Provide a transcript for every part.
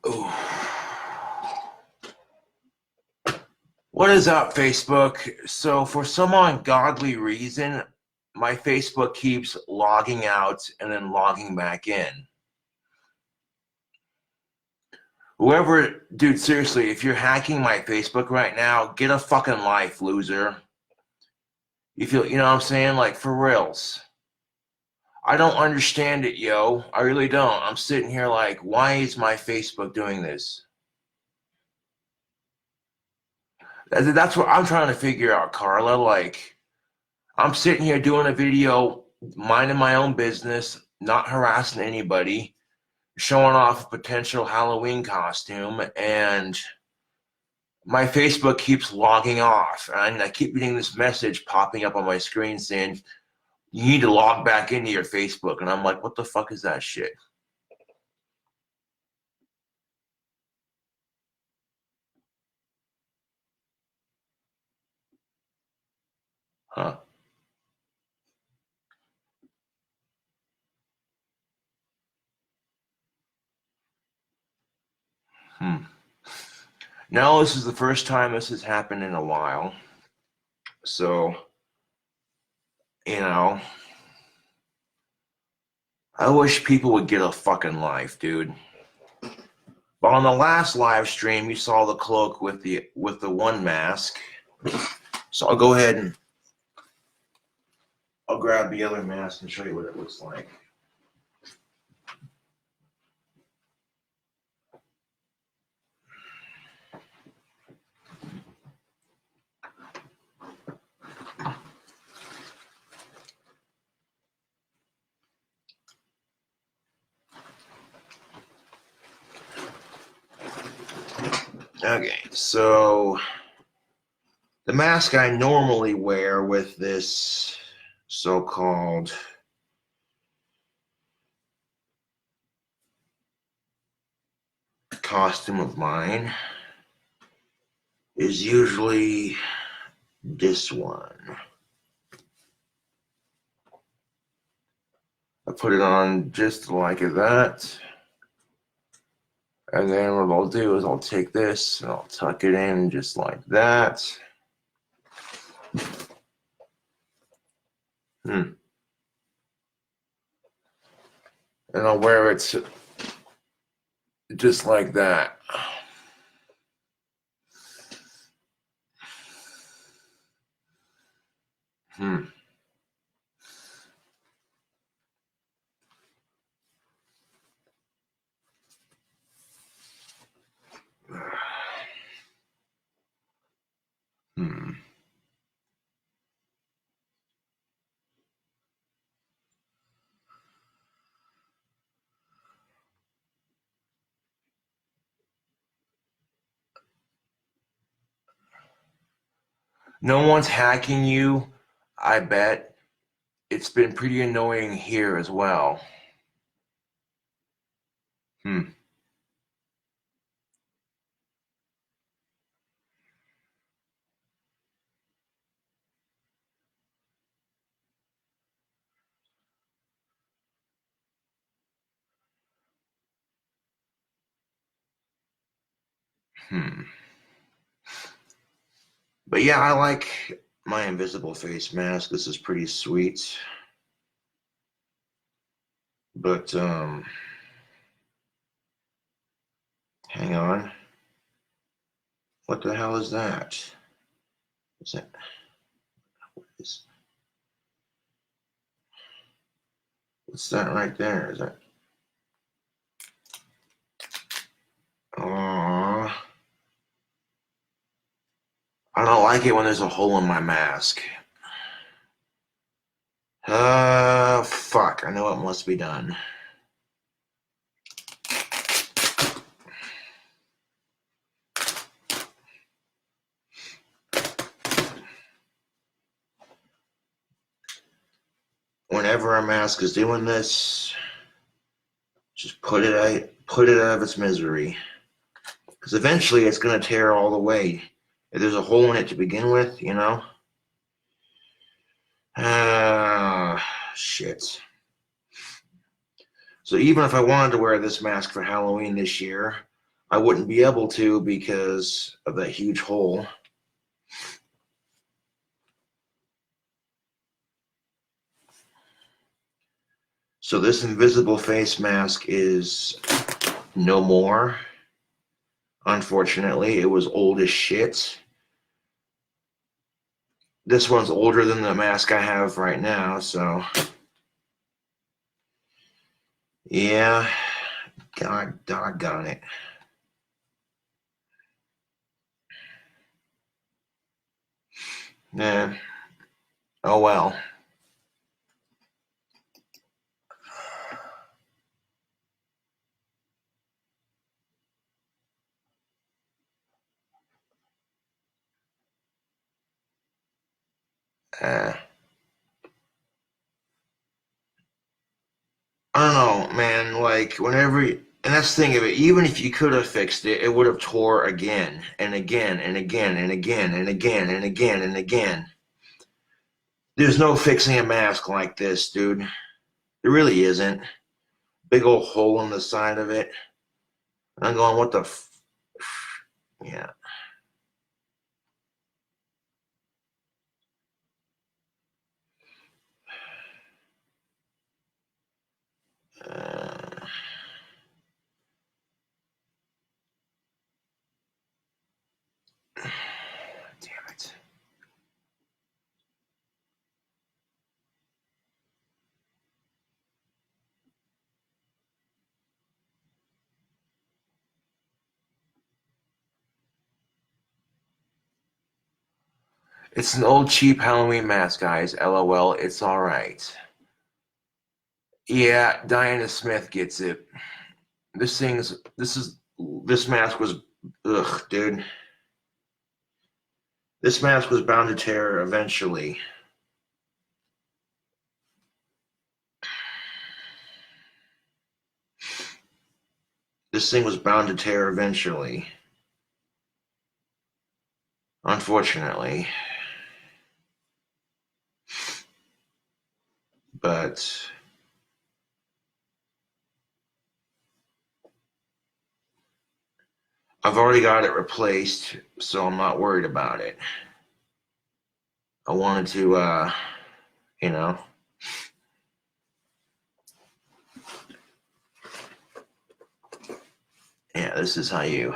Ooh. What is up, Facebook? So for some ungodly reason, my Facebook keeps logging out and then logging back in. Whoever, dude, seriously, if you're hacking my Facebook right now, get a fucking life, loser. You know what I'm saying? Like, for reals. I don't understand it, yo. I really don't. I'm sitting here like, why is my Facebook doing this? That's what I'm trying to figure out, Carla. Like, I'm sitting here doing a video, minding my own business, not harassing anybody, showing off a potential Halloween costume, and my Facebook keeps logging off. And I keep getting this message popping up on my screen saying, you need to log back into your Facebook. And I'm like, what the fuck is that shit? Huh? No, this is the first time this has happened in a while. So, you know, I wish people would get a fucking life, dude. But on the last live stream, you saw the cloak with the one mask. So I'll go ahead and I'll grab the other mask and show you what it looks like. Okay, so the mask I normally wear with this so-called costume of mine is usually this one. I put it on just like that. And then what I'll do is I'll take this and I'll tuck it in just like that. And I'll wear it just like that. No one's hacking you, I bet. It's been pretty annoying here as well. But yeah, I like my invisible face mask. This is pretty sweet. But, hang on. What the hell is that? Is that? What's that right there? Is that? Aww. I don't like it when there's a hole in my mask. Fuck. I know it must be done. Whenever a mask is doing this, just put it out of its misery. Because eventually it's going to tear all the way. If there's a hole in it to begin with, you know? Shit. So even if I wanted to wear this mask for Halloween this year, I wouldn't be able to because of that huge hole. So this invisible face mask is no more. Unfortunately, it was old as shit. This one's older than the mask I have right now, so yeah, god doggone it. Yeah, oh well. Uh, I don't know, man. Like and that's the thing of it. Even if you could have fixed it, it would have tore again and again and again and again and again and again and again. There's no fixing a mask like this, dude. There really isn't. Big old hole in the side of it. I'm going, what the? Yeah. Uh, damn it. It's an old cheap Halloween mask, guys. LOL. It's all right. Yeah, Diana Smith gets it. This mask was, ugh, dude. This mask was bound to tear eventually. This thing was bound to tear eventually. Unfortunately. But I've already got it replaced, so I'm not worried about it. I wanted to, you know. Yeah, this is how you.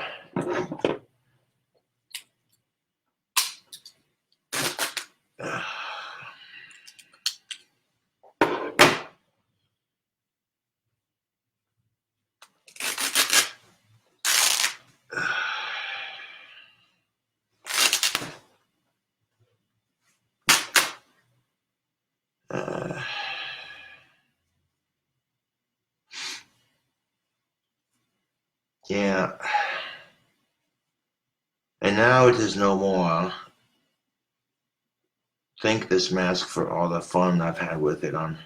Yeah. And now it is no more. Thank this mask for all the fun I've had with it on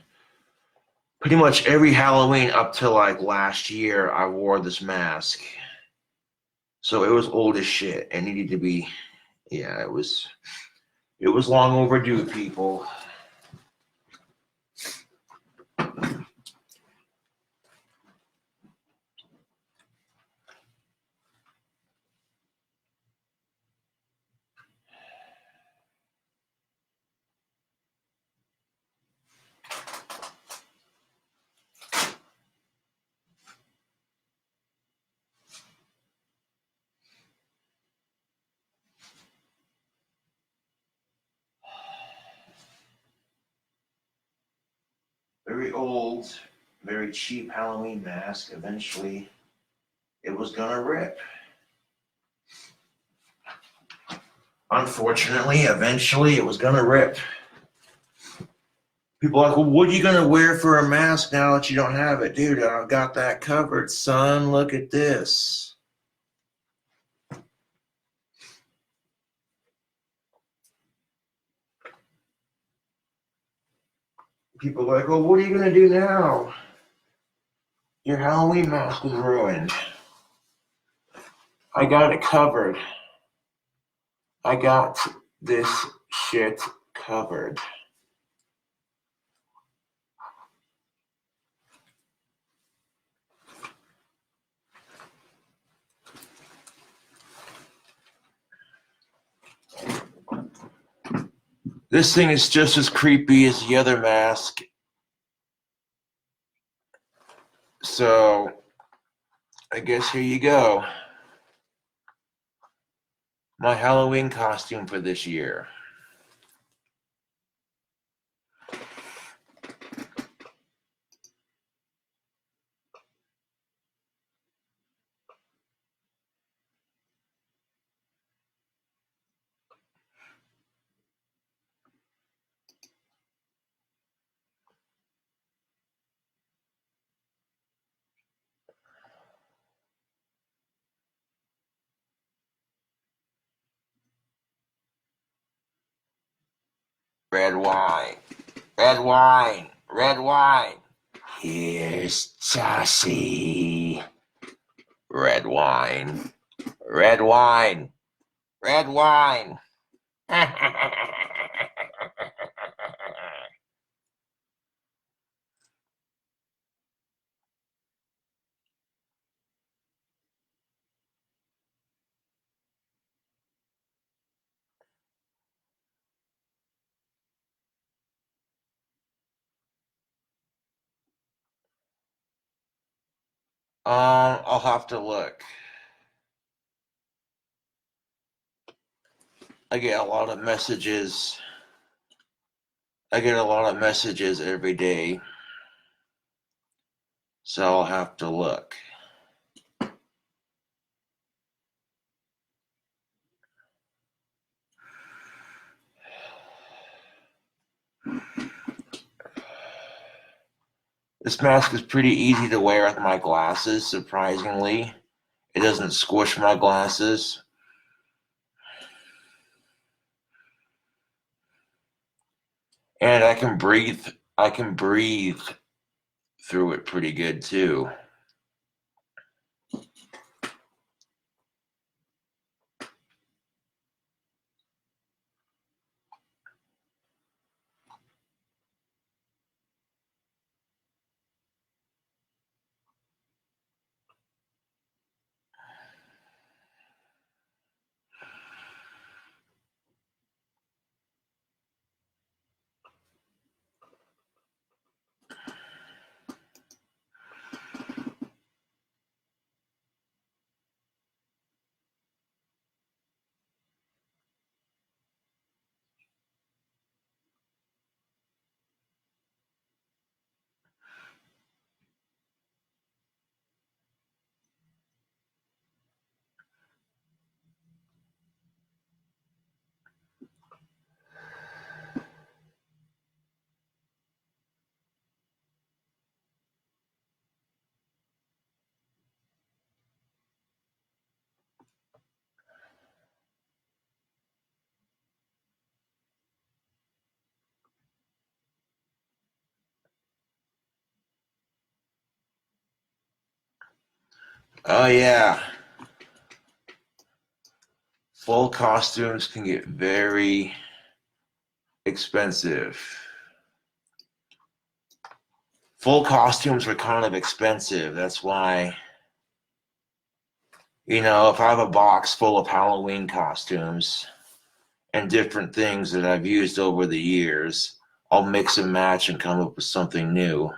pretty much every Halloween up to like last year. I wore this mask. So it was old as shit. It needed to be, yeah, it was long overdue, people. Very old, very cheap Halloween mask. Eventually, it was gonna rip. Unfortunately, eventually it was gonna rip. People are like, well, what are you gonna wear for a mask now that you don't have it? Dude, I've got that covered, son. Look at this. People are like, well, what are you gonna do now? Your Halloween mask is ruined. I got it covered. I got this shit covered. This thing is just as creepy as the other mask. So, I guess here you go. My Halloween costume for this year. Red wine. Red wine. Red wine. Here's Joshy. Red wine. Red wine. Red wine. I'll have to look. I get a lot of messages. I get a lot of messages every day, so I'll have to look. This mask is pretty easy to wear with my glasses, surprisingly. It doesn't squish my glasses. And I can breathe through it pretty good too. Oh yeah. Full costumes can get very expensive. Full costumes are kind of expensive. That's why, if I have a box full of Halloween costumes and different things that I've used over the years, I'll mix and match and come up with something new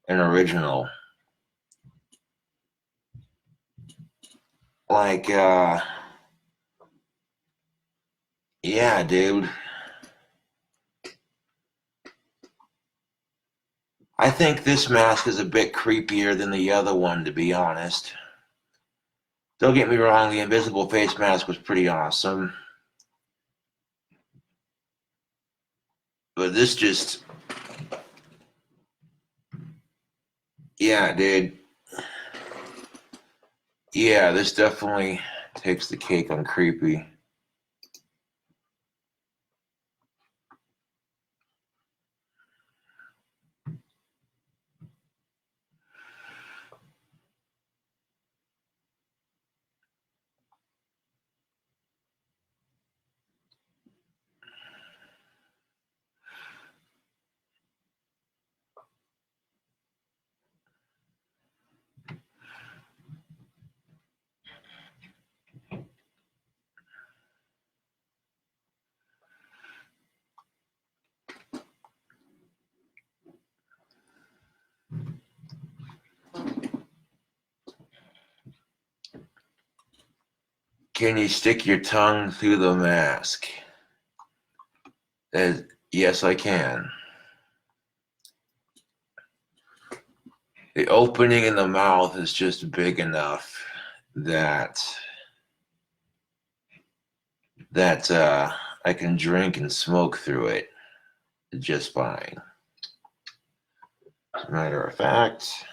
and original. Like, yeah, dude. I think this mask is a bit creepier than the other one, to be honest. Don't get me wrong, the invisible face mask was pretty awesome. But this just, yeah, dude. Yeah, this definitely takes the cake on creepy. Can you stick your tongue through the mask? Yes, I can. The opening in the mouth is just big enough that I can drink and smoke through it just fine. As a matter of fact,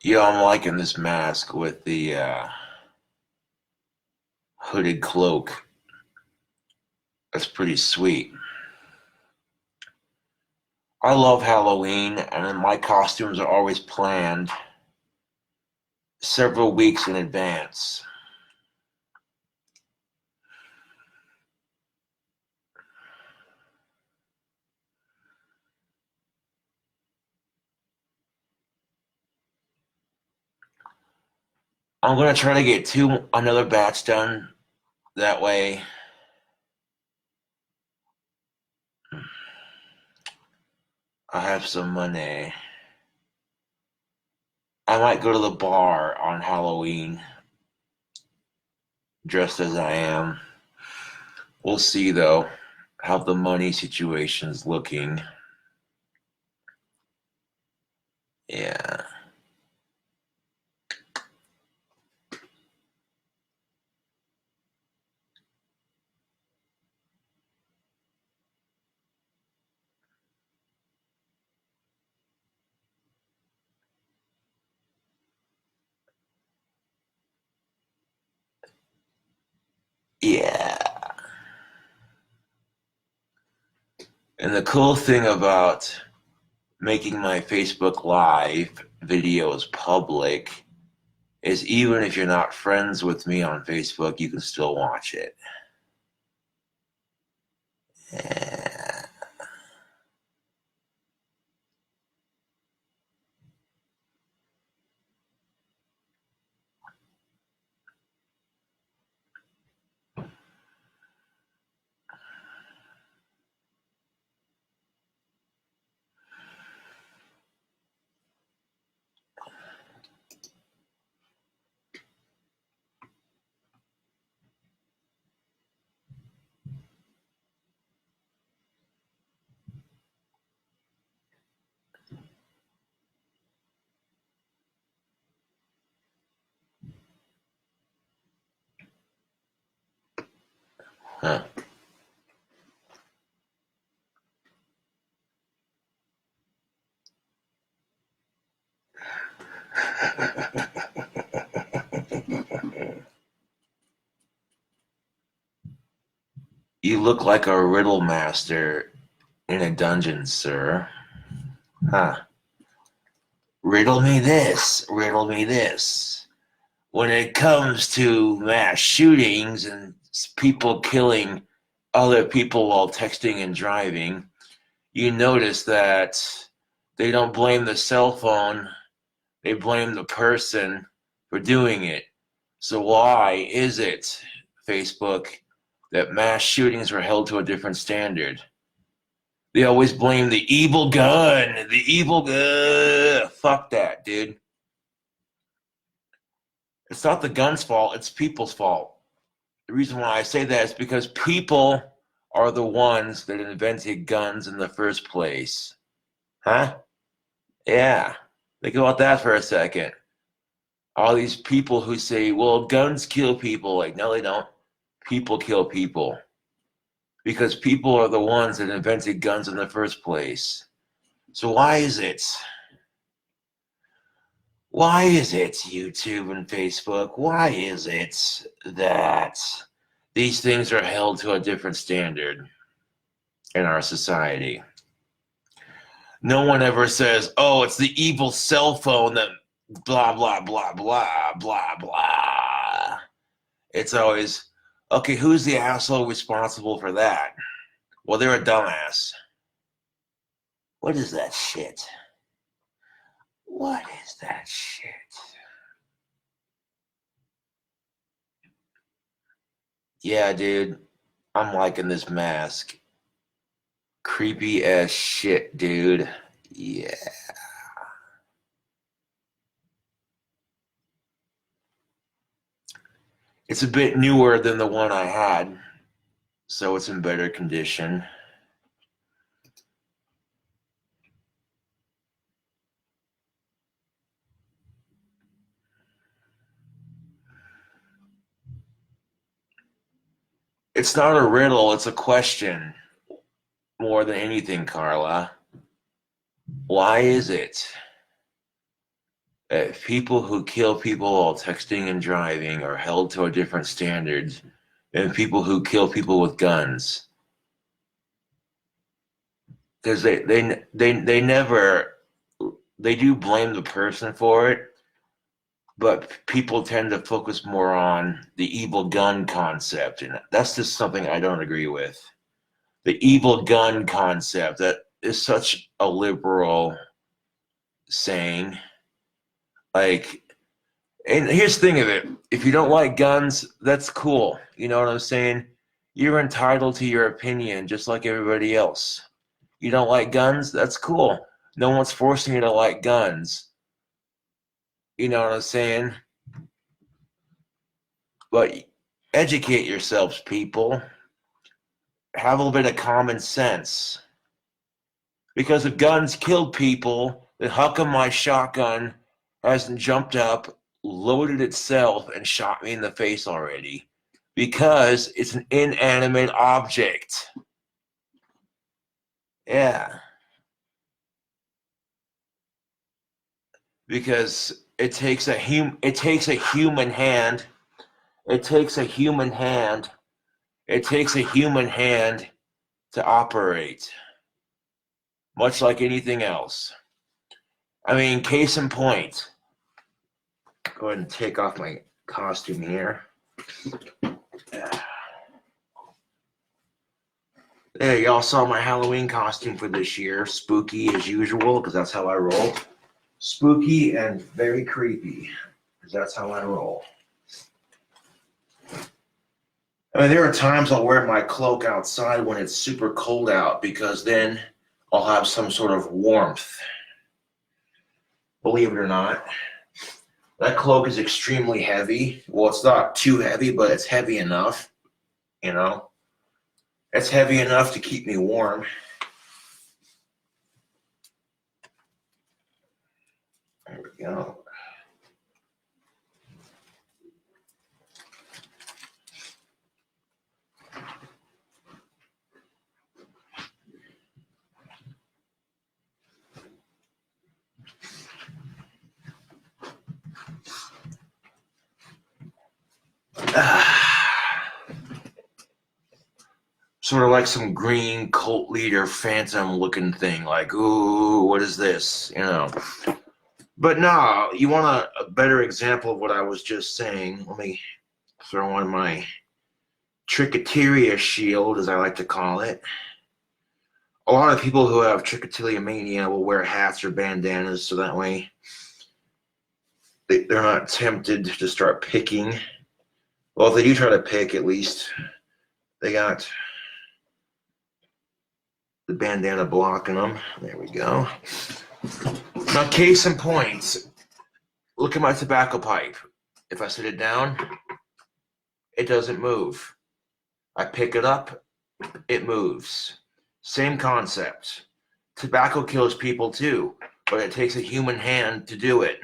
I'm liking this mask with the hooded cloak. That's pretty sweet. I love Halloween, and my costumes are always planned several weeks in advance. I'm gonna try to get another batch done. That way, I have some money. I might go to the bar on Halloween, dressed as I am. We'll see, though, how the money situation's looking. Yeah. Yeah. And the cool thing about making my Facebook Live videos public is even if you're not friends with me on Facebook, you can still watch it. Yeah. Huh. You look like a riddle master in a dungeon, sir. Huh. Riddle me this. Riddle me this. When it comes to mass shootings and people killing other people while texting and driving, you notice that they don't blame the cell phone, they blame the person for doing it. So why is it, Facebook, that mass shootings were held to a different standard? They always blame the evil gun. The evil gun. Fuck that, dude. It's not the gun's fault, it's people's fault. The reason why I say that is because people are the ones that invented guns in the first place. Huh? Yeah. Think about that for a second. All these people who say, well, guns kill people. Like, no, they don't. People kill people. Because people are the ones that invented guns in the first place. So why is it? Why is it, YouTube and Facebook? Why is it that these things are held to a different standard in our society? No one ever says, oh, it's the evil cell phone that blah, blah, blah, blah, blah, blah. It's always, okay, who's the asshole responsible for that? Well, they're a dumbass. What is that shit? What is that shit? Yeah, dude, I'm liking this mask. Creepy as shit, dude. Yeah. It's a bit newer than the one I had, so it's in better condition. It's not a riddle, it's a question more than anything, Carla. Why is it that people who kill people while texting and driving are held to a different standard than people who kill people with guns? Because they never, they do blame the person for it, but people tend to focus more on the evil gun concept, and that's just something I don't agree with. The evil gun concept, that is such a liberal saying. Like, and here's the thing of it: if you don't like guns, that's cool. You know what I'm saying? You're entitled to your opinion, just like everybody else. You don't like guns? That's cool. No one's forcing you to like guns. You know what I'm saying? But educate yourselves, people. Have a little bit of common sense. Because if guns killed people, then how come my shotgun hasn't jumped up, loaded itself, and shot me in the face already? Because it's an inanimate object. Yeah. Because it takes a human hand. It takes a human hand. It takes a human hand to operate, much like anything else. I mean, case in point. Go ahead and take off my costume here. There, y'all saw my Halloween costume for this year. Spooky as usual, because that's how I roll. Spooky and very creepy, because that's how I roll. I mean, there are times I'll wear my cloak outside when it's super cold out, because then I'll have some sort of warmth. Believe it or not. That cloak is extremely heavy. Well, it's not too heavy, but it's heavy enough, you know. It's heavy enough to keep me warm. There we go. Sort of like some green cult leader phantom looking thing, like, ooh, what is this? You know. But no, you want a better example of what I was just saying. Let me throw on my trichoteria shield, as I like to call it. A lot of people who have trichotillomania mania will wear hats or bandanas, so that way they're not tempted to start picking. Well, if they do try to pick, at least they got the bandana blocking them. There we go. Now, case in point, look at my tobacco pipe. If I sit it down, it doesn't move. I pick it up, it moves. Same concept. Tobacco kills people too, but it takes a human hand to do it.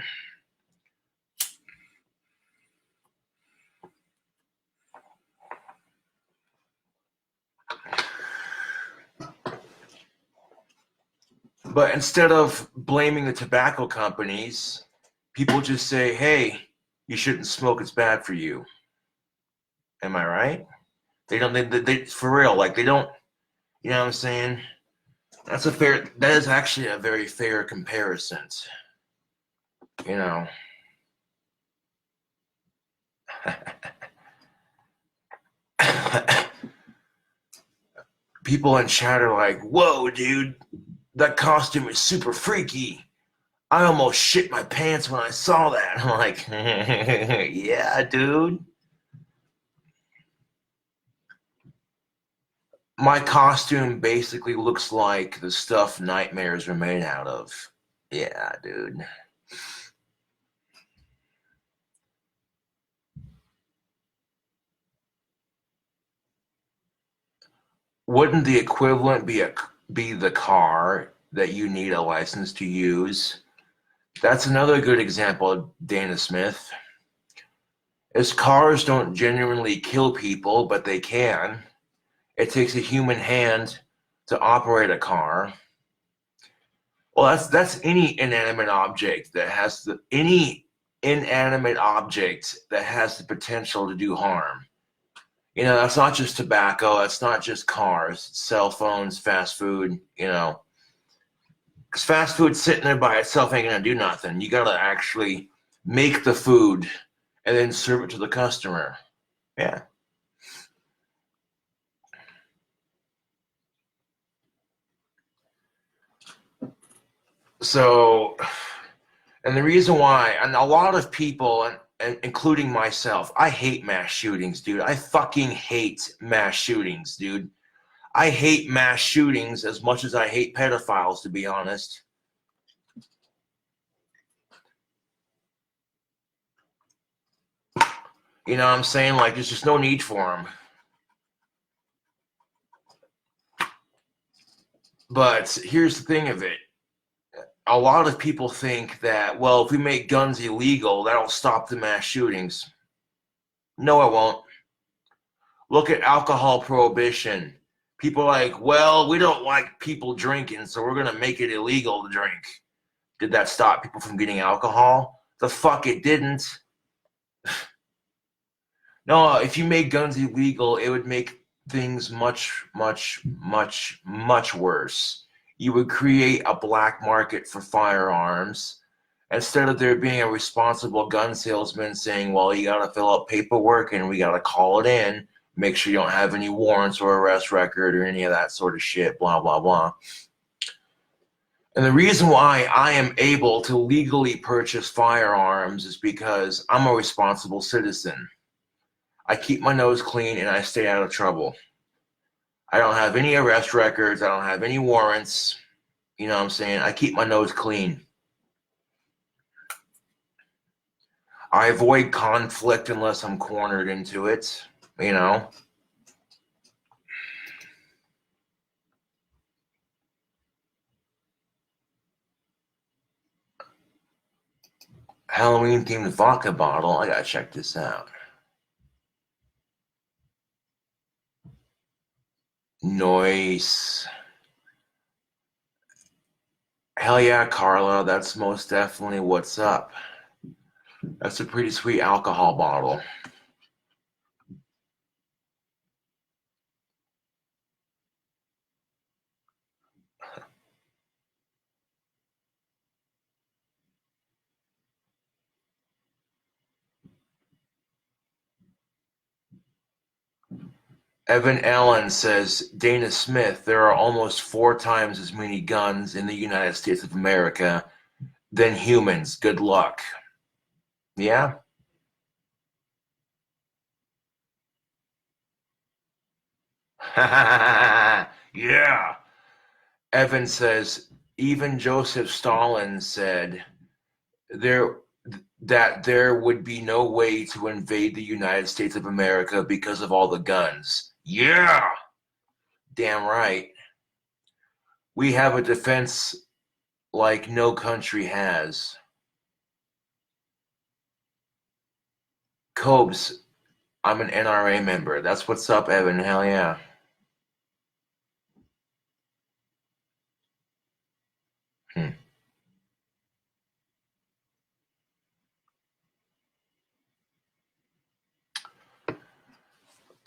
But instead of blaming the tobacco companies, people just say, hey, you shouldn't smoke, it's bad for you. Am I right? They don't, they for real, like they don't, you know what I'm saying? That is actually a very fair comparison. You know. People in chat are like, whoa, dude, that costume is super freaky. I almost shit my pants when I saw that. I'm like, yeah, dude. My costume basically looks like the stuff nightmares are made out of. Yeah, dude. Wouldn't the equivalent be the car that you need a license to use? That's another good example, Dana Smith. As cars don't genuinely kill people, but they can. It takes a human hand to operate a car. Well, that's any inanimate object that has any inanimate object that has the potential to do harm. You know, that's not just tobacco. That's not just cars, cell phones, fast food. You know, because fast food sitting there by itself ain't gonna do nothing. You gotta actually make the food and then serve it to the customer. Yeah. So, and the reason why, and a lot of people, and including myself, I hate mass shootings, dude. I fucking hate mass shootings, dude. I hate mass shootings as much as I hate pedophiles, to be honest. You know what I'm saying? Like, there's just no need for them. But here's the thing of it. A lot of people think that, well, if we make guns illegal, that'll stop the mass shootings. No, it won't. Look at alcohol prohibition. People are like, well, we don't like people drinking, so we're going to make it illegal to drink. Did that stop people from getting alcohol? The fuck it didn't. No, if you made guns illegal, it would make things much, much, much, much worse. You would create a black market for firearms. Instead of there being a responsible gun salesman saying, well, you got to fill out paperwork and we got to call it in, make sure you don't have any warrants or arrest record or any of that sort of shit, blah, blah, blah. And the reason why I am able to legally purchase firearms is because I'm a responsible citizen. I keep my nose clean and I stay out of trouble. I don't have any arrest records. I don't have any warrants. You know what I'm saying? I keep my nose clean. I avoid conflict unless I'm cornered into it, you know? Halloween themed vodka bottle. I gotta check this out. Nice. Hell yeah, Carla. That's most definitely what's up. That's a pretty sweet alcohol bottle. Evan Allen says, Dana Smith, there are almost 4 times as many guns in the United States of America than humans. Good luck. Yeah? Yeah. Evan says, even Joseph Stalin said there that there would be no way to invade the United States of America because of all the guns. Yeah. Damn right. We have a defense like no country has. Cobes, I'm an NRA member. That's what's up, Evan. Hell yeah. Hmm.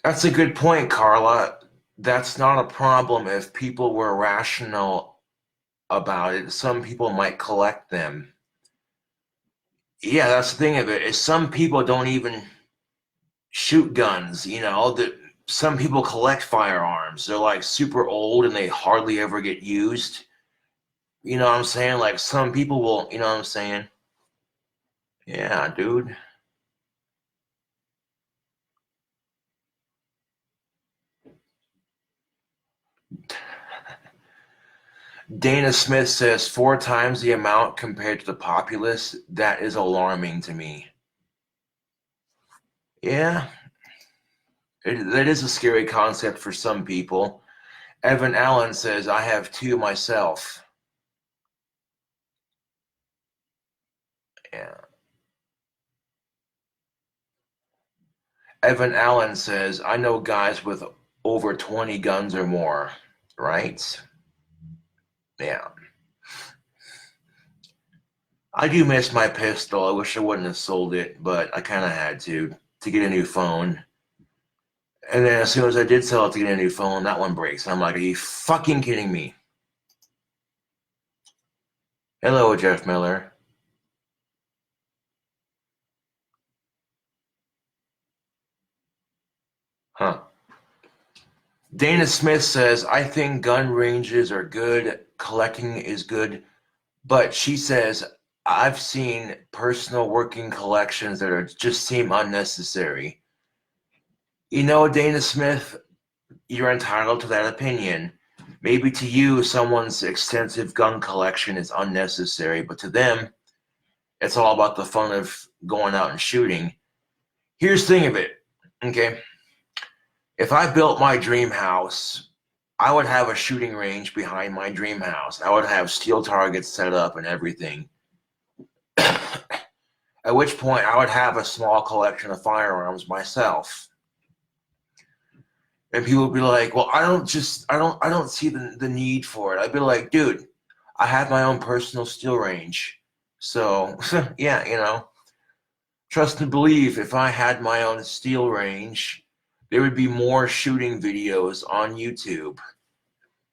That's a good point, Carla. that's not a problem if people were rational about it. Some people might collect them. Yeah, that's the thing of it, is some people don't even shoot guns, that some people collect firearms. They're like super old and they hardly ever get used. You know what I'm saying? Like some people will, you know what I'm saying? Yeah, dude. Dana Smith says 4 times the amount compared to the populace. That is alarming to me. Yeah, that is a scary concept for some people. Evan Allen says, I have 2 myself. Yeah. Evan Allen says, I know guys with over 20 guns or more. Right? Yeah. I do miss my pistol. I wish I wouldn't have sold it, but I kind of had to get a new phone. And then as soon as I did sell it to get a new phone, that one breaks. And I'm like, are you fucking kidding me? Hello, Jeff Miller. Huh. Dana Smith says, I think gun ranges are good, collecting is good, but she says, I've seen personal working collections that just seem unnecessary. Dana Smith, you're entitled to that opinion. Maybe to you, someone's extensive gun collection is unnecessary, but to them, it's all about the fun of going out and shooting. Here's the thing of it, okay? If I built my dream house, I would have a shooting range behind my dream house. I would have steel targets set up and everything. At which point I would have a small collection of firearms myself. And people would be like, well, I don't see the need for it. I'd be like, dude, I have my own personal steel range. So yeah, trust and believe, if I had my own steel range, there would be more shooting videos on YouTube.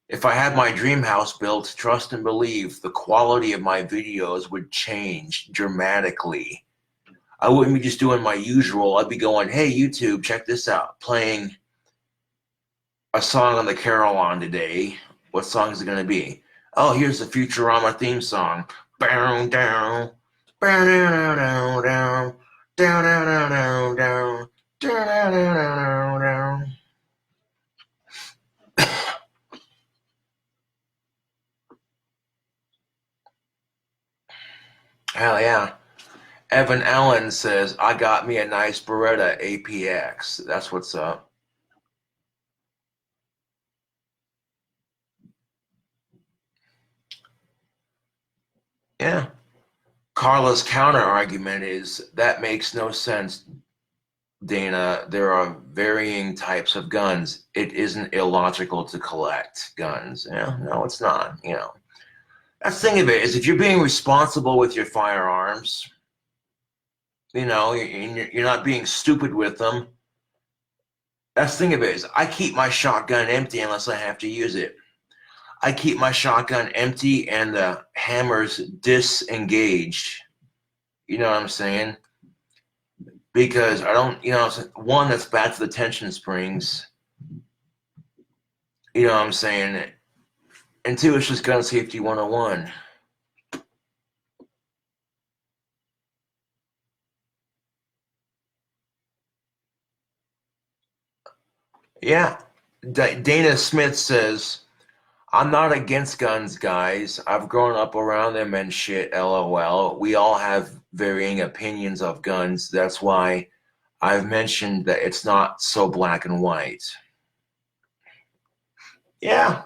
If I had my dream house built, trust and believe, the quality of my videos would change dramatically. I wouldn't be just doing my usual. I'd be going, hey, YouTube, check this out. Playing a song on the Carillon today. What song is it going to be? Oh, here's the Futurama theme song. Bow down, bow down, down, down, down, down, down, down, down, down, down, down. Hell yeah. Evan Allen says, I got me a nice Beretta APX. That's what's up. Yeah. Carla's counter argument is that makes no sense, Dana. There are varying types of guns. It isn't illogical to collect guns. Yeah, no, it's not. That's the thing of it, is if you're being responsible with your firearms, you're not being stupid with them. That's the thing of it, is I keep my shotgun empty unless I have to use it. I keep my shotgun empty and the hammers disengaged. You know what I'm saying? Because I don't, one, that's bad for the tension springs. You know what I'm saying? And two, it's just gun safety 101. Yeah. Dana Smith says, I'm not against guns, guys. I've grown up around them and shit, lol. We all have varying opinions of guns. That's why I've mentioned that it's not so black and white. Yeah,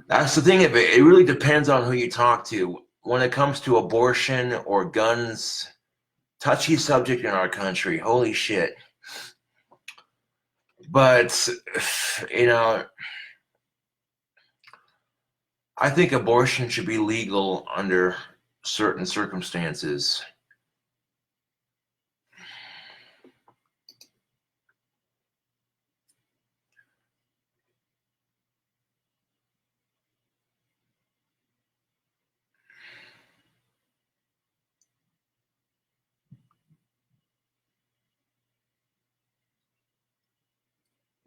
that's the thing of it. It really depends on who you talk to. When it comes to abortion or guns, touchy subject in our country. Holy shit. But, you know, I think abortion should be legal under certain circumstances.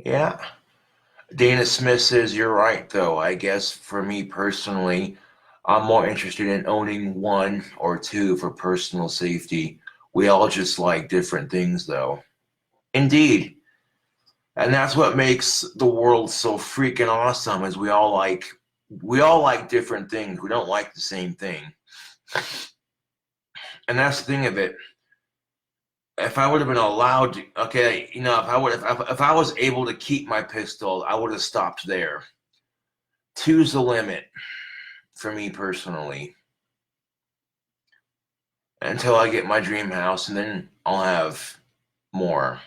Yeah. Dana Smith says, you're right, though. I guess for me personally, I'm more interested in owning one or two for personal safety. We all just like different things, though. Indeed. And that's what makes the world so freaking awesome is we all like different things. We don't like the same thing. And that's the thing of it. If I would have been allowed to, okay, if I was able to keep my pistol, I would have stopped there. Two's the limit for me personally. Until I get my dream house, and then I'll have more.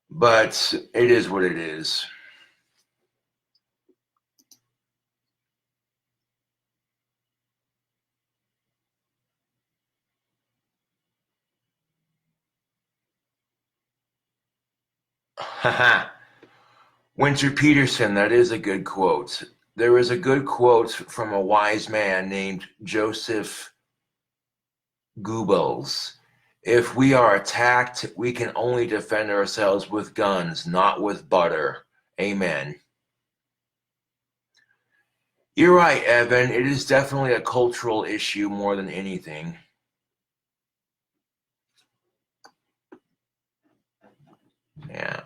But it is what it is. Haha. Winter Peterson, that is a good quote. There is a good quote from a wise man named Joseph Goebbels. If we are attacked, we can only defend ourselves with guns, not with butter. Amen. You're right, Evan. It is definitely a cultural issue more than anything. Yeah.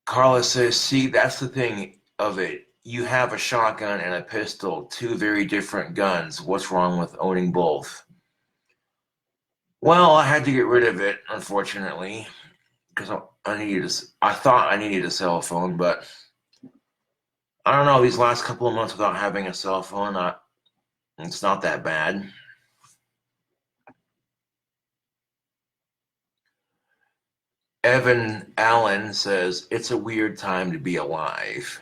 Carla says, see, that's the thing of it. You have a shotgun and a pistol, two very different guns. What's wrong with owning both? Well, I had to get rid of it, unfortunately, because I thought I needed a cell phone, but I don't know, these last couple of months without having a cell phone, it's not that bad. Evan Allen says, it's a weird time to be alive.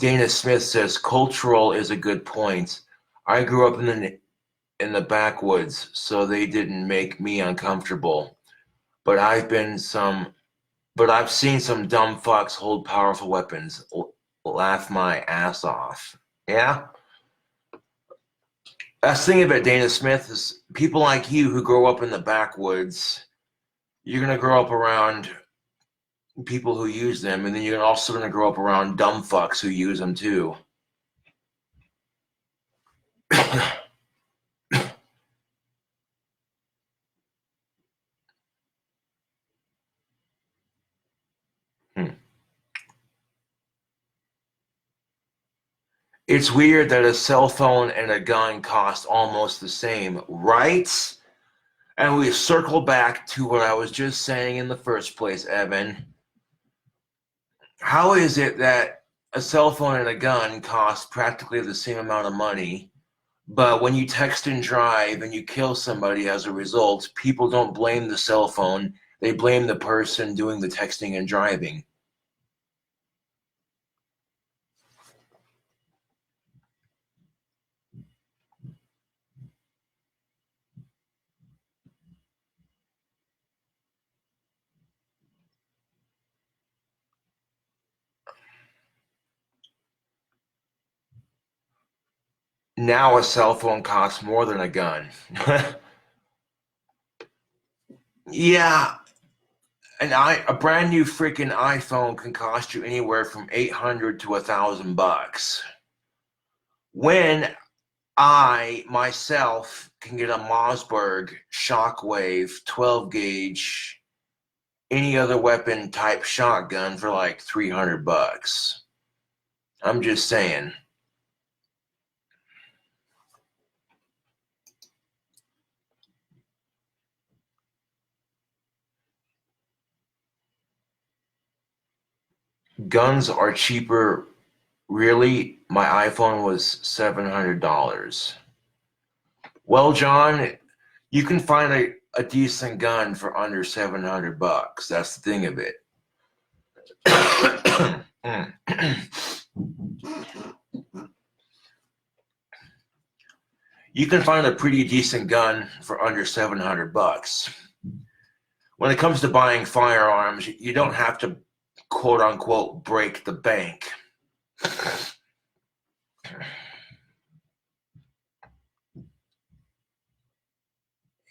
Dana Smith says, cultural is a good point. I grew up in the backwoods, so they didn't make me uncomfortable. But I've seen some dumb fucks hold powerful weapons. Laugh my ass off. Yeah? That's the thing about Dana Smith is people like you who grow up in the backwoods, you're gonna grow up around people who use them, and then you're also gonna grow up around dumb fucks who use them too. Hmm. It's weird that a cell phone and a gun cost almost the same, right? And we circle back to what I was just saying in the first place, Evan. How is it that a cell phone and a gun cost practically the same amount of money, but when you text and drive and you kill somebody as a result, people don't blame the cell phone, they blame the person doing the texting and driving? Now a cell phone costs more than a gun. Yeah, a brand new freaking iPhone can cost you anywhere from 800 to $1,000. When I myself can get a Mossberg Shockwave 12 gauge, any other weapon type shotgun for like $300. I'm just saying. Guns are cheaper. Really? My iPhone was $700. Well, John, you can find a decent gun for under $700. That's the thing of it. You can find a pretty decent gun for under $700. When it comes to buying firearms, you don't have to quote unquote break the bank.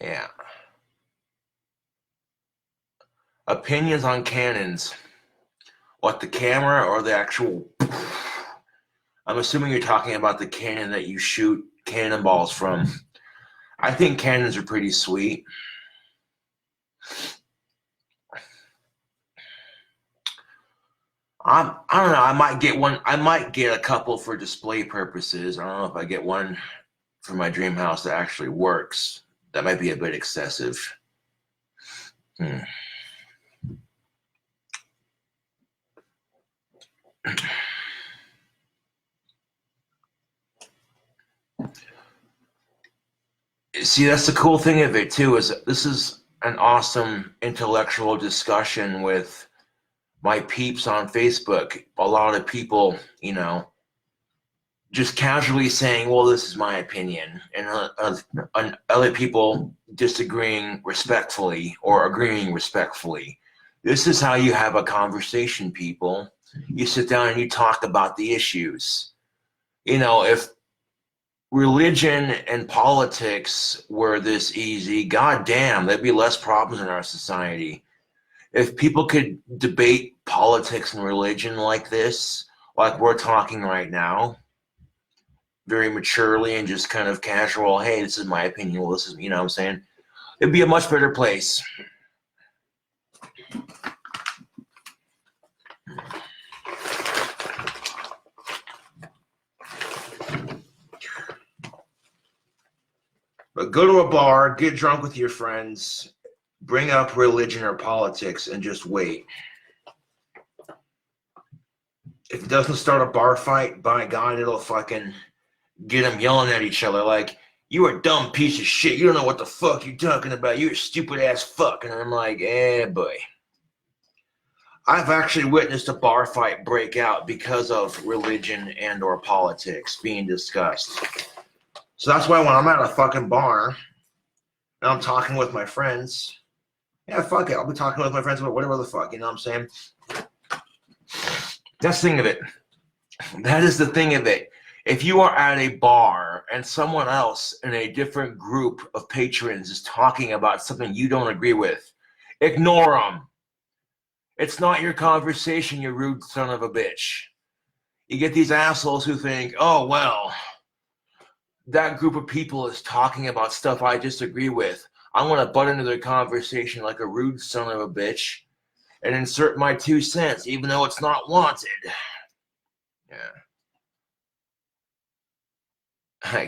Yeah. Opinions on cannons. What, the camera or the actual? I'm assuming you're talking about the cannon that you shoot cannonballs from. I think cannons are pretty sweet. I don't know. I might get one. I might get a couple for display purposes. I don't know if I get one for my dream house that actually works. That might be a bit excessive. See, that's the cool thing of it too, is this is an awesome intellectual discussion with my peeps on Facebook. A lot of people, you know, just casually saying, well, this is my opinion, and other people disagreeing respectfully or agreeing respectfully. This is how you have a conversation, people. You sit down and you talk about the issues. You know, if religion and politics were this easy, goddamn, there'd be less problems in our society. If people could debate politics and religion like this, like we're talking right now, very maturely and just kind of casual, hey, this is my opinion, well, this is, you know what I'm saying? It'd be a much better place. But go to a bar, get drunk with your friends, bring up religion or politics, and just wait. If it doesn't start a bar fight, by God, it'll fucking get them yelling at each other like, you are a dumb piece of shit. You don't know what the fuck you're talking about. You're a stupid ass fuck. And I'm like, boy. I've actually witnessed a bar fight break out because of religion and or politics being discussed. So that's why when I'm at a fucking bar and I'm talking with my friends, yeah, fuck it. I'll be talking with my friends about whatever the fuck, you know what I'm saying? That's the thing of it. That is the thing of it. If you are at a bar and someone else in a different group of patrons is talking about something you don't agree with, ignore them. It's not your conversation, you rude son of a bitch. You get these assholes who think, oh, well, that group of people is talking about stuff I disagree with. I'm going to butt into their conversation like a rude son of a bitch and insert my 2 cents, even though it's not wanted. Yeah.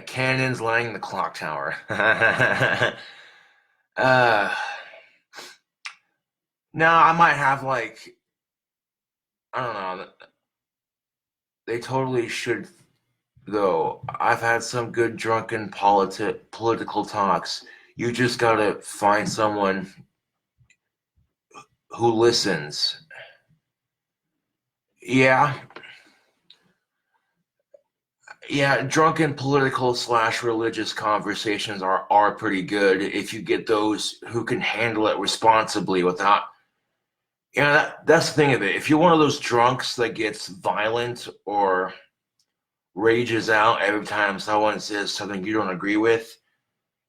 Cannons lining the clock tower. Now I might have like, I don't know. They totally should, though. I've had some good drunken political talks. You just gotta find someone who listens. Yeah, drunken political / religious conversations are pretty good if you get those who can handle it responsibly without, you know, that's the thing of it. If you're one of those drunks that gets violent or rages out every time someone says something you don't agree with,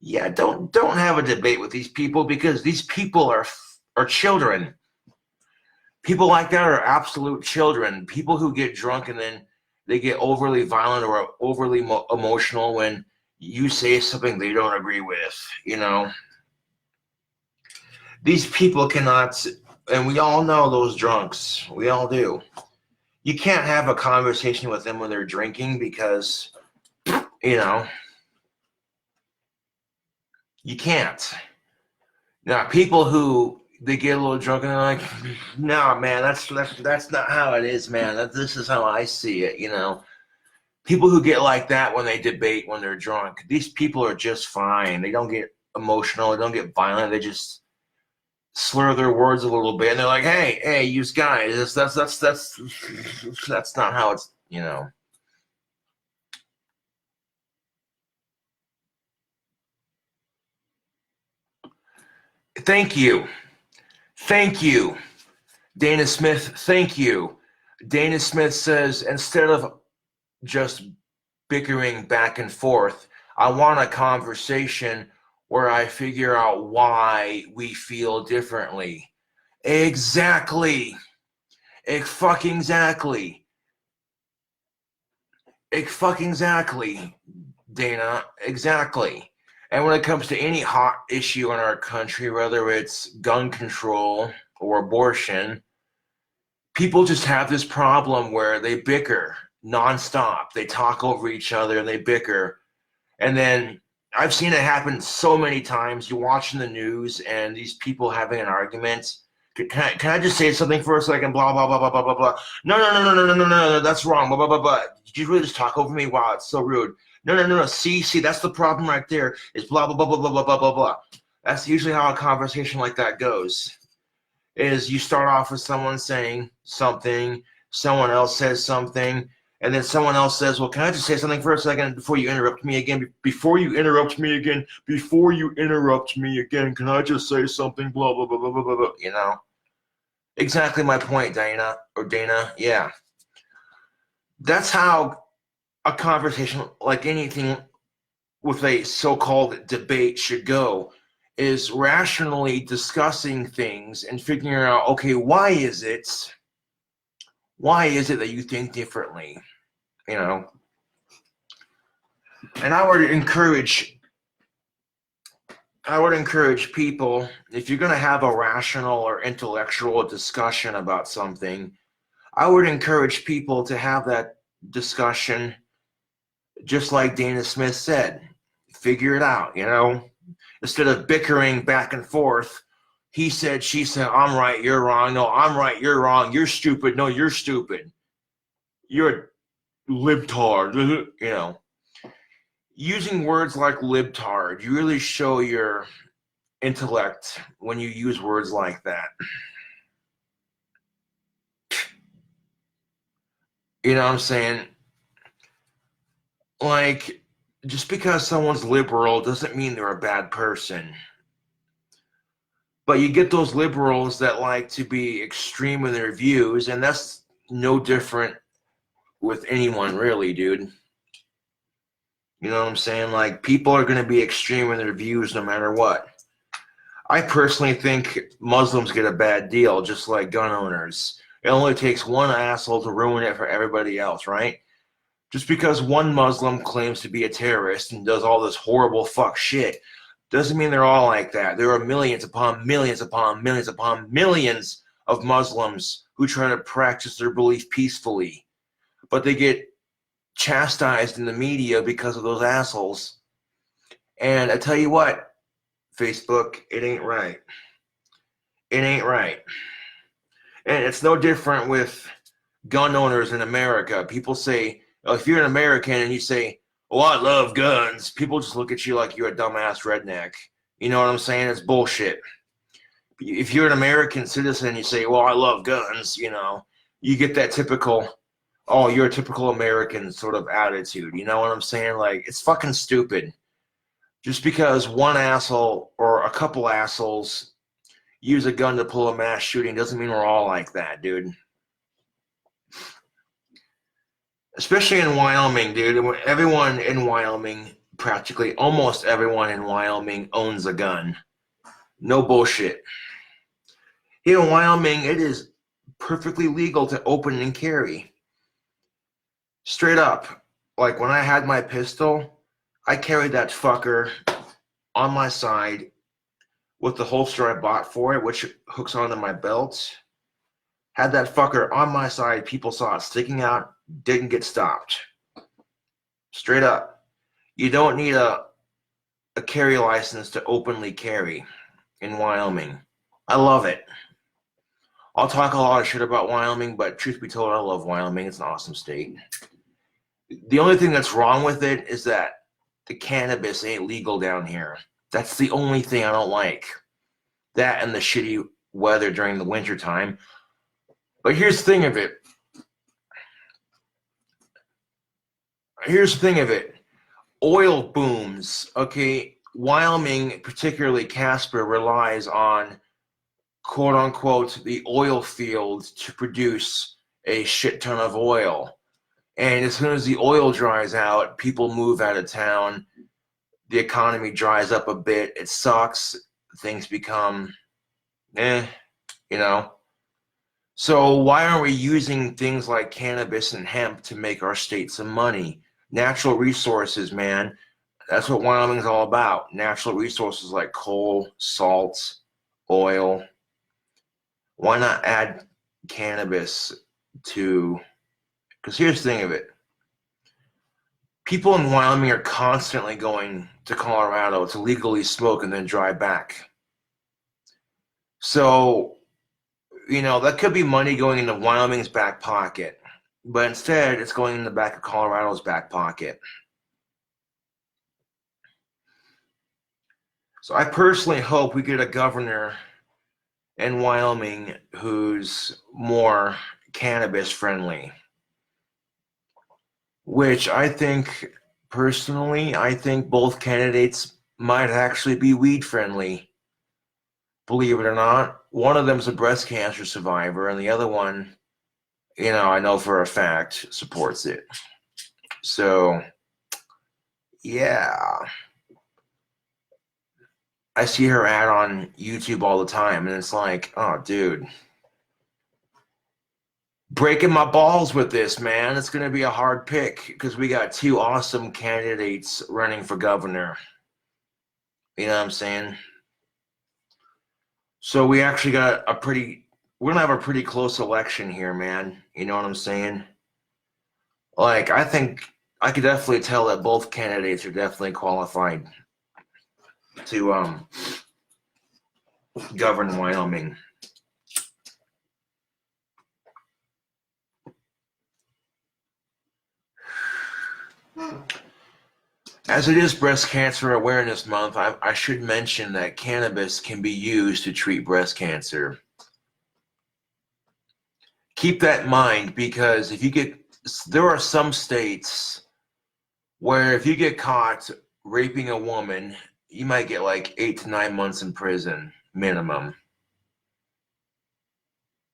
yeah, don't have a debate with these people, because these people are children. People like that are absolute children. People who get drunk and then they get overly violent or overly emotional when you say something they don't agree with, you know. These people cannot, and we all know those drunks. We all do. You can't have a conversation with them when they're drinking because, you know, you can't. Now, people who they get a little drunk and they're like, "No, man, that's not how it is, man. This is how I see it." You know, people who get like that when they debate when they're drunk, these people are just fine. They don't get emotional. They don't get violent. They just slur their words a little bit, and they're like, "Hey, you guys, that's not how it's, you know." Thank you. Thank you. Dana Smith, thank you. Dana Smith says, instead of just bickering back and forth, I want a conversation where I figure out why we feel differently. Exactly. Fucking exactly. Fucking exactly, Dana. Exactly. And when it comes to any hot issue in our country, whether it's gun control or abortion, people just have this problem where they bicker nonstop. They talk over each other and they bicker. And then I've seen it happen so many times. You're watching the news and these people having an argument. Can I just say something for a second? Blah, blah, blah, blah, blah, blah, blah. No, no, no, no, no, no, no, no, that's wrong. Blah, blah, blah, blah. Did you really just talk over me? Wow, it's so rude. No, no, no, no. See, that's the problem right there. It's blah, blah, blah, blah, blah, blah, blah, blah, blah. That's usually how a conversation like that goes. Is you start off with someone saying something, someone else says something, and then someone else says, well, can I just say something for a second before you interrupt me again? Before you interrupt me again, can I just say something? Blah, blah, blah, blah, blah, blah, blah. You know? Exactly my point, Dana. Yeah. That's how a conversation, like anything with a so-called debate, should go, is rationally discussing things and figuring out, okay, why is it that you think differently? You know? And I would encourage people, if you're going to have a rational or intellectual discussion about something, I would encourage people to have that discussion just like Dana Smith said. Figure it out, you know? Instead of bickering back and forth, he said, she said, I'm right, you're wrong. No, I'm right, you're wrong. You're stupid. No, you're stupid. You're a libtard, you know? Using words like libtard, you really show your intellect when you use words like that. You know what I'm saying? Like, just because someone's liberal doesn't mean they're a bad person. But you get those liberals that like to be extreme in their views, and that's no different with anyone, really, dude. You know what I'm saying? Like, people are going to be extreme in their views no matter what. I personally think Muslims get a bad deal, just like gun owners. It only takes one asshole to ruin it for everybody else, right? Just because one Muslim claims to be a terrorist and does all this horrible fuck shit doesn't mean they're all like that. There are millions upon millions upon millions upon millions of Muslims who try to practice their belief peacefully, but they get chastised in the media because of those assholes. And I tell you what, Facebook, it ain't right. It ain't right. And it's no different with gun owners in America. People say, if you're an American and you say, oh, I love guns, people just look at you like you're a dumbass redneck. You know what I'm saying? It's bullshit. If you're an American citizen and you say, well, I love guns, you know, you get that typical, oh, you're a typical American sort of attitude. You know what I'm saying? Like, it's fucking stupid. Just because one asshole or a couple assholes use a gun to pull a mass shooting doesn't mean we're all like that, dude. Especially in Wyoming, dude. Everyone in Wyoming, practically almost everyone in Wyoming owns a gun. No bullshit. Here in Wyoming, it is perfectly legal to open and carry. Straight up. Like when I had my pistol, I carried that fucker on my side with the holster I bought for it, which hooks onto my belt. Had that fucker on my side. People saw it sticking out. Didn't get stopped. Straight up. You don't need a carry license to openly carry in Wyoming. I love it. I'll talk a lot of shit about Wyoming, but truth be told, I love Wyoming. It's an awesome state. The only thing that's wrong with it is that the cannabis ain't legal down here. That's the only thing I don't like. That and the shitty weather during the winter time. But here's the thing of it. Oil booms, okay? Wyoming, particularly Casper, relies on, quote unquote, the oil field to produce a shit ton of oil. And as soon as the oil dries out, people move out of town. the economy dries up a bit. It sucks. Things become, you know. So why aren't we using things like cannabis and hemp to make our state some money? Natural resources, man. That's what Wyoming's all about. Natural resources like coal, salt, oil. Why not add cannabis to, because here's the thing of it. People in Wyoming are constantly going to Colorado to legally smoke and then drive back. So, that could be money going into Wyoming's back pocket, but instead it's going in the back of Colorado's back pocket. So I personally hope we get a governor in Wyoming who's more cannabis friendly, which I think both candidates might actually be weed friendly. Believe it or not, one of them's a breast cancer survivor, and the other one, I know for a fact, supports it. So, yeah. I see her ad on YouTube all the time, and it's like, oh, dude. Breaking my balls with this, man. It's going to be a hard pick because we got two awesome candidates running for governor. You know what I'm saying? So we actually got we're gonna have a pretty close election here, man. You know what I'm saying? Like, I think I could definitely tell that both candidates are definitely qualified to govern Wyoming. As it is Breast Cancer Awareness Month, I should mention that cannabis can be used to treat breast cancer. Keep that in mind, because there are some states where if you get caught raping a woman, you might get like 8 to 9 months in prison, minimum.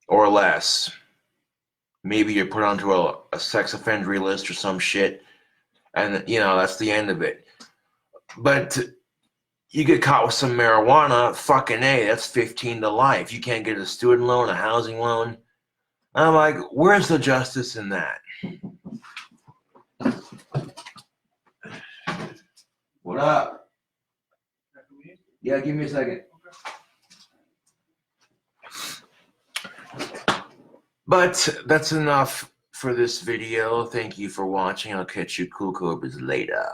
Or less. Maybe you're put onto a sex offender list or some shit, and that's the end of it. But you get caught with some marijuana, fucking A, that's 15 to life. You can't get a student loan, a housing loan. I'm like, where's the justice in that? What up? Yeah, give me a second. But that's enough for this video. Thank you for watching. I'll catch you cool cobras later.